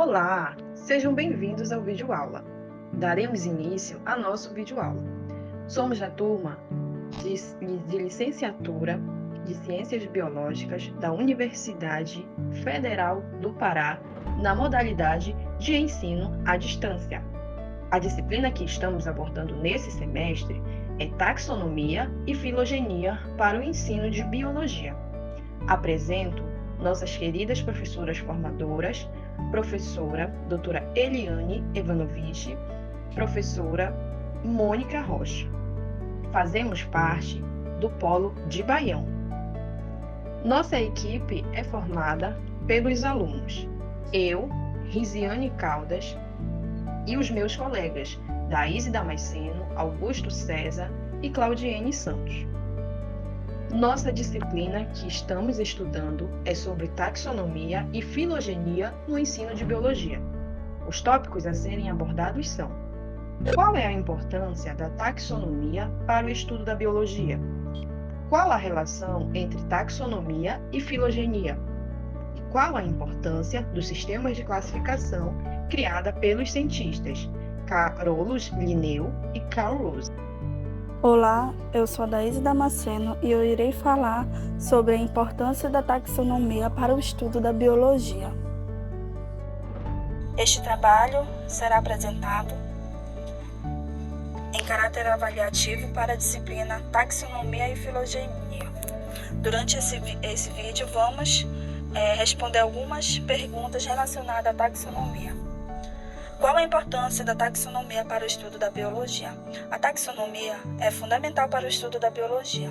Olá, sejam bem-vindos ao vídeo aula. Daremos início a nosso vídeo aula. Somos da turma de licenciatura de Ciências Biológicas da Universidade Federal do Pará, na modalidade de ensino à distância. A disciplina que estamos abordando nesse semestre é Taxonomia e Filogenia para o ensino de Biologia. Apresento nossas queridas professoras formadoras, professora doutora Eliane Evanovich, professora Mônica Rocha. Fazemos parte do Polo de Baião. Nossa equipe é formada pelos alunos, eu, Risiane Caldas, e os meus colegas, Daíse Damasceno, Augusto César e Claudiene Santos. Nossa disciplina que estamos estudando é sobre taxonomia e filogenia no ensino de biologia. Os tópicos a serem abordados são: qual é a importância da taxonomia para o estudo da biologia? Qual a relação entre taxonomia e filogenia? E qual a importância dos sistemas de classificação criada pelos cientistas Carolus Linneu e Carl Rose? Olá, eu sou a Daíse Damasceno e eu irei falar sobre a importância da taxonomia para o estudo da biologia. Este trabalho será apresentado em caráter avaliativo para a disciplina Taxonomia e Filogenia. Durante esse vídeo vamos responder algumas perguntas relacionadas à taxonomia. Qual a importância da taxonomia para o estudo da biologia? A taxonomia é fundamental para o estudo da biologia,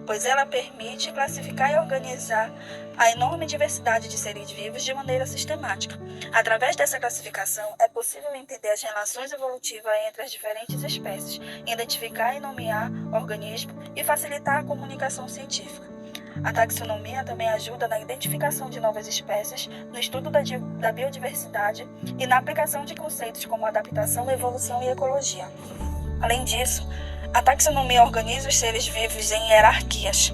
pois ela permite classificar e organizar a enorme diversidade de seres vivos de maneira sistemática. Através dessa classificação, é possível entender as relações evolutivas entre as diferentes espécies, identificar e nomear organismos e facilitar a comunicação científica. A taxonomia também ajuda na identificação de novas espécies, no estudo da biodiversidade e na aplicação de conceitos como adaptação, evolução e ecologia. Além disso, a taxonomia organiza os seres vivos em hierarquias,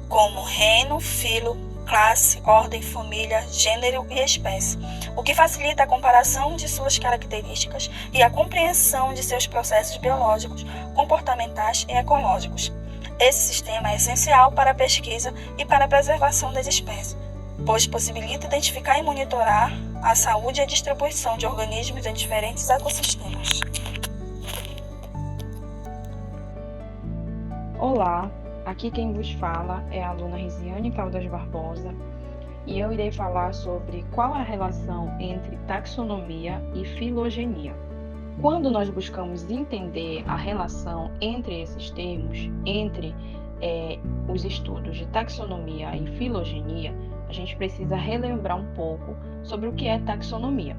como reino, filo, classe, ordem, família, gênero e espécie, o que facilita a comparação de suas características e a compreensão de seus processos biológicos, comportamentais e ecológicos. Esse sistema é essencial para a pesquisa e para a preservação das espécies, pois possibilita identificar e monitorar a saúde e a distribuição de organismos em diferentes ecossistemas. Olá, aqui quem vos fala é a aluna Risiane Caldas Barbosa e eu irei falar sobre qual a relação entre taxonomia e filogenia. Quando nós buscamos entender a relação entre esses termos, entre os estudos de taxonomia e filogenia, a gente precisa relembrar um pouco sobre o que é taxonomia.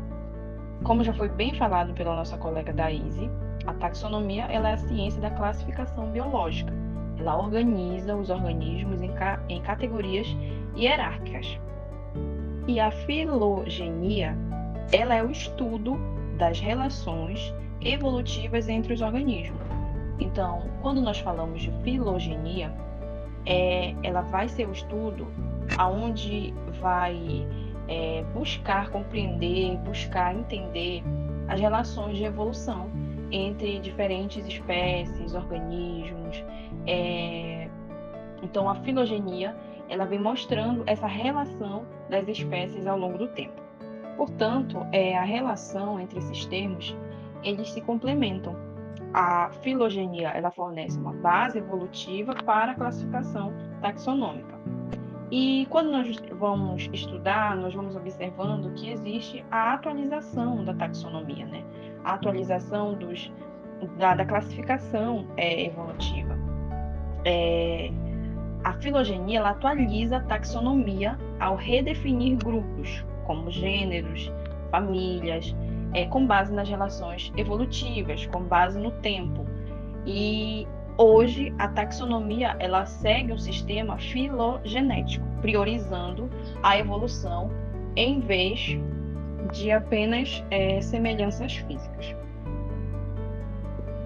Como já foi bem falado pela nossa colega Daíse, a taxonomia ela é a ciência da classificação biológica. Ela organiza os organismos em categorias hierárquicas. E a filogenia, ela é o estudo das relações evolutivas entre os organismos. Então, quando nós falamos de filogenia, ela vai ser o estudo aonde vai buscar compreender, buscar entender as relações de evolução entre diferentes espécies, organismos. Então, a filogenia, ela vem mostrando essa relação das espécies ao longo do tempo. Portanto, a relação entre esses termos, eles se complementam. A filogenia, ela fornece uma base evolutiva para a classificação taxonômica. E quando nós vamos estudar, nós vamos observando que existe a atualização da taxonomia, né? A atualização da classificação evolutiva. A filogenia, ela atualiza a taxonomia ao redefinir grupos, como gêneros, famílias, com base nas relações evolutivas, com base no tempo. E hoje a taxonomia ela segue um sistema filogenético, priorizando a evolução em vez de apenas semelhanças físicas.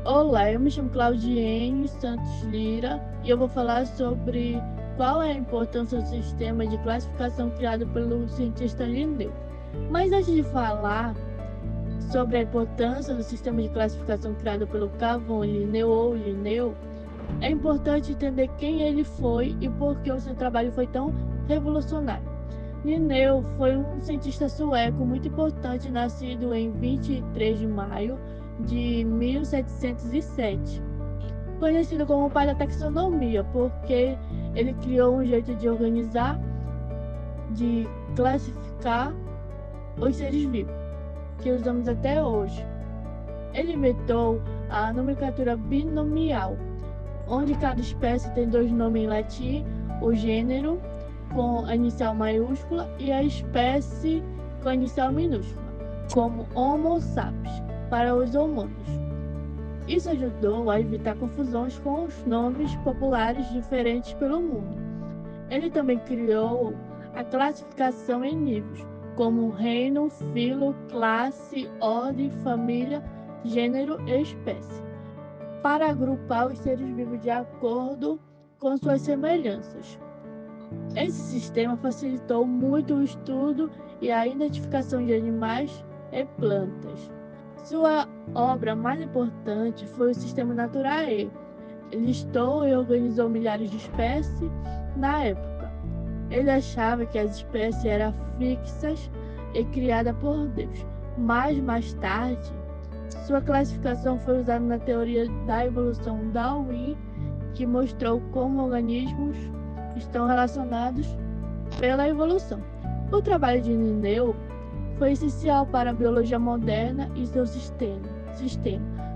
Olá, eu me chamo Claudiene Santos Lira e eu vou falar sobre qual é a importância do sistema de classificação criado pelo cientista Linneu. Mas antes de falar sobre a importância do sistema de classificação criado pelo Carl von Linneu, é importante entender quem ele foi e por que o seu trabalho foi tão revolucionário. Linneu foi um cientista sueco muito importante, nascido em 23 de maio de 1707. Conhecido como o pai da taxonomia, porque ele criou um jeito de organizar, de classificar os seres vivos, que usamos até hoje. Ele inventou a nomenclatura binomial, onde cada espécie tem dois nomes em latim, o gênero com a inicial maiúscula e a espécie com a inicial minúscula, como Homo sapiens, para os humanos. Isso ajudou a evitar confusões com os nomes populares diferentes pelo mundo. Ele também criou a classificação em níveis, como reino, filo, classe, ordem, família, gênero e espécie, para agrupar os seres vivos de acordo com suas semelhanças. Esse sistema facilitou muito o estudo e a identificação de animais e plantas. Sua obra mais importante foi o Sistema Naturae. Ele listou e organizou milhares de espécies na época. Ele achava que as espécies eram fixas e criadas por Deus, mas mais tarde, sua classificação foi usada na teoria da evolução Darwin, que mostrou como organismos estão relacionados pela evolução. O trabalho de Linneu foi essencial para a biologia moderna e seu sistema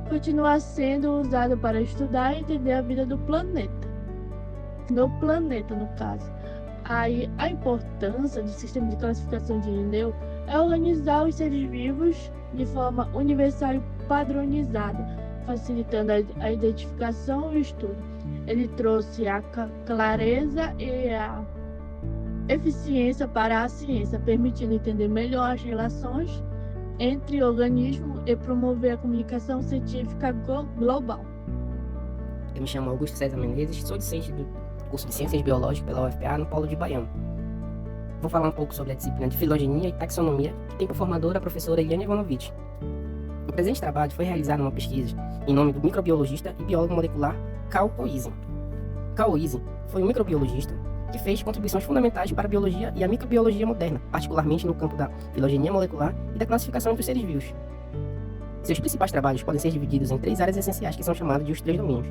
continua sendo usado para estudar e entender a vida do planeta. No caso. Aí, a importância do sistema de classificação de Linneu é organizar os seres vivos de forma universal e padronizada, facilitando a identificação e o estudo. Ele trouxe a clareza e a eficiência para a ciência, permitindo entender melhor as relações entre organismos e promover a comunicação científica global. Eu me chamo Augusto César Menezes, sou discente do curso de Ciências Biológicas pela UFPA, no Polo de Baiano. Vou falar um pouco sobre a disciplina de Filogenia e Taxonomia, que tem por formadora a professora Eliane Ivanovich. O presente trabalho foi realizado numa pesquisa em nome do microbiologista e biólogo molecular Carl Oizen. Carl Oizen foi um microbiologista que fez contribuições fundamentais para a biologia e a microbiologia moderna, particularmente no campo da filogenia molecular e da classificação dos seres vivos. Seus principais trabalhos podem ser divididos em 3 áreas essenciais que são chamadas de os 3 domínios.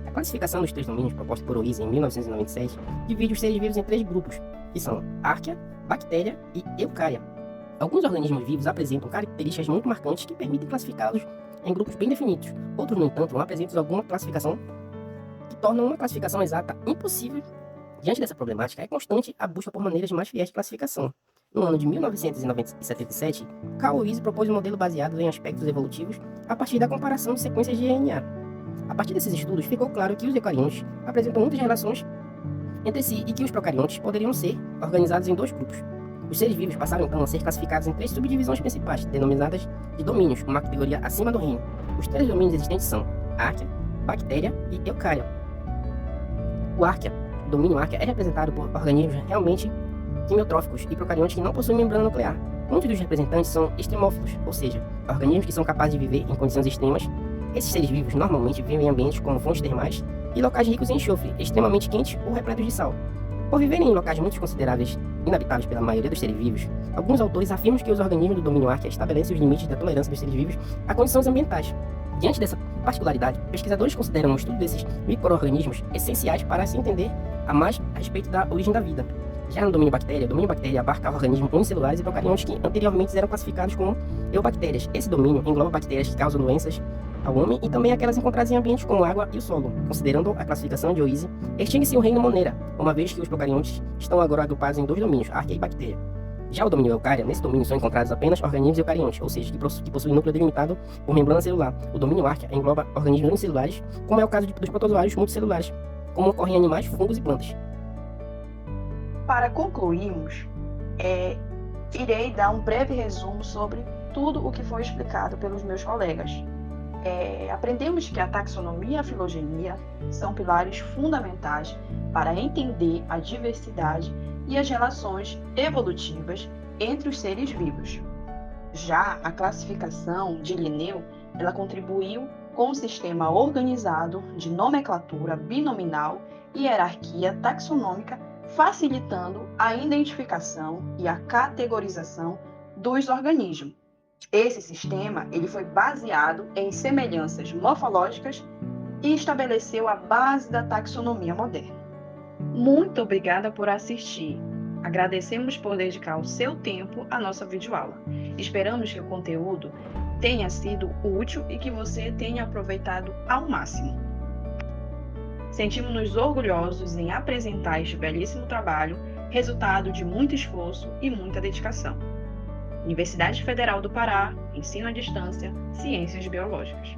A classificação dos 3 domínios, proposta por Oizen em 1997, divide os seres vivos em 3 grupos, que são Arquea, Bactéria e Eucária. Alguns organismos vivos apresentam características muito marcantes que permitem classificá-los em grupos bem definidos. Outros, no entanto, não apresentam alguma classificação que torna uma classificação exata impossível. Diante dessa problemática, é constante a busca por maneiras mais fiéis de classificação. No ano de 1977, Carl Oizen propôs um modelo baseado em aspectos evolutivos a partir da comparação de sequências de RNA. A partir desses estudos, ficou claro que os eucariontes apresentam muitas relações entre si e que os procariontes poderiam ser organizados em 2 grupos. Os seres vivos passaram então a ser classificados em 3 subdivisões principais, denominadas de domínios, uma categoria acima do reino. Os 3 domínios existentes são Arquea, Bactéria e Eucária. O Arquea, o domínio Arquea, é representado por organismos realmente quimiotróficos e procariontes que não possuem membrana nuclear. Muitos dos representantes são extremófilos, ou seja, organismos que são capazes de viver em condições extremas. Esses seres vivos normalmente vivem em ambientes como fontes termais e locais ricos em enxofre, extremamente quentes ou repletos de sal. Por viverem em locais muito consideráveis inabitáveis pela maioria dos seres vivos, alguns autores afirmam que os organismos do domínio Arquea estabelecem os limites da tolerância dos seres vivos a condições ambientais. Diante dessa particularidade, pesquisadores consideram o estudo desses micro-organismos essenciais para se entender a mais a respeito da origem da vida. Já no domínio bactéria abarca organismos unicelulares e procariontes que anteriormente eram classificados como eubactérias. Esse domínio engloba bactérias que causam doenças ao homem e também aquelas encontradas em ambientes como água e o solo. Considerando a classificação de Oizen, extingue-se o reino Monera, uma vez que os procariontes estão agora agrupados em 2 domínios, Arquea e Bactéria. Já o domínio Eucária, nesse domínio são encontrados apenas organismos eucariontes, ou seja, que possuem núcleo delimitado por membrana celular. O domínio Arquea engloba organismos unicelulares, como é o caso dos protozoários multicelulares, como ocorre em animais, fungos e plantas. Para concluirmos, irei dar um breve resumo sobre tudo o que foi explicado pelos meus colegas. Aprendemos que a taxonomia e a filogenia são pilares fundamentais para entender a diversidade e as relações evolutivas entre os seres vivos. Já a classificação de Linneu, ela contribuiu com um sistema organizado de nomenclatura binominal e hierarquia taxonômica, facilitando a identificação e a categorização dos organismos. Esse sistema ele foi baseado em semelhanças morfológicas e estabeleceu a base da taxonomia moderna. Muito obrigada por assistir. Agradecemos por dedicar o seu tempo à nossa videoaula. Esperamos que o conteúdo tenha sido útil e que você tenha aproveitado ao máximo. Sentimos-nos orgulhosos em apresentar este belíssimo trabalho, resultado de muito esforço e muita dedicação. Universidade Federal do Pará, Ensino à Distância, Ciências Biológicas.